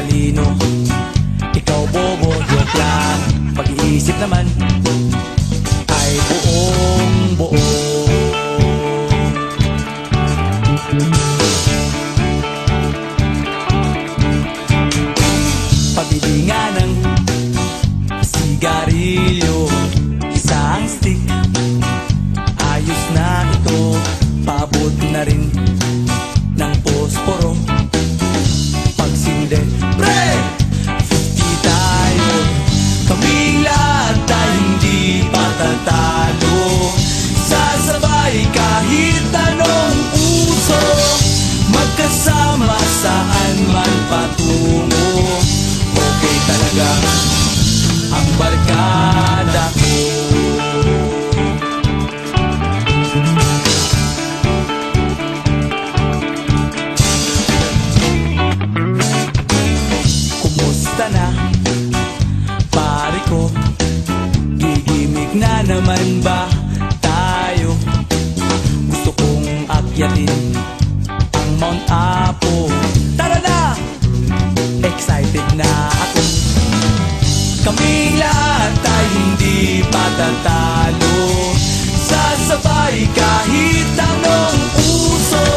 talino, ikaw bobo, joke lang. Pag-iisip naman ay buong buo. Pabili nga ng sigarilyo, isang stick, ayos na ito. Paabot na rin ng posporo. Pagsinde, pre! 50 tayo, kaming lahat ay hindi patatalo. Sasabay kahit anong uso, magkasama saan man patungo. Okay talaga ang barkada ko. Kumusta na, pare ko? Gigimik na naman ba tayo? Gusto kong akyatin ang Mount Apo. Tara na! Excited na ako. Kaming lahat ay hindi patatalo. Sasabay kahit anong uso,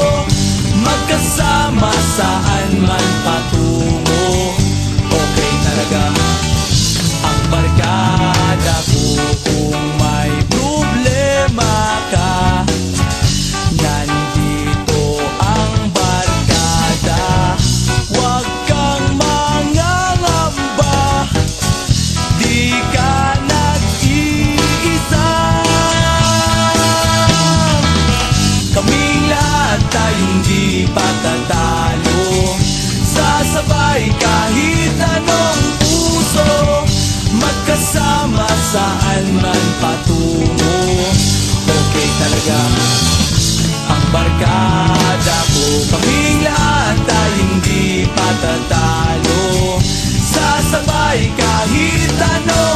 magkasama saan man patungo. Okay talaga ang barkada ko. Kung may problema ka, nandito ang barkada. Huwag kang mangangamba, di ka nag-iisa. Kaming lahat ay hindi patatalo. Sasabay kahit anong uso, magkasama saan man patungo. Okay talaga ang barkada ko. Kaming lahat ay hindi patatalo. Sasabay kahit anong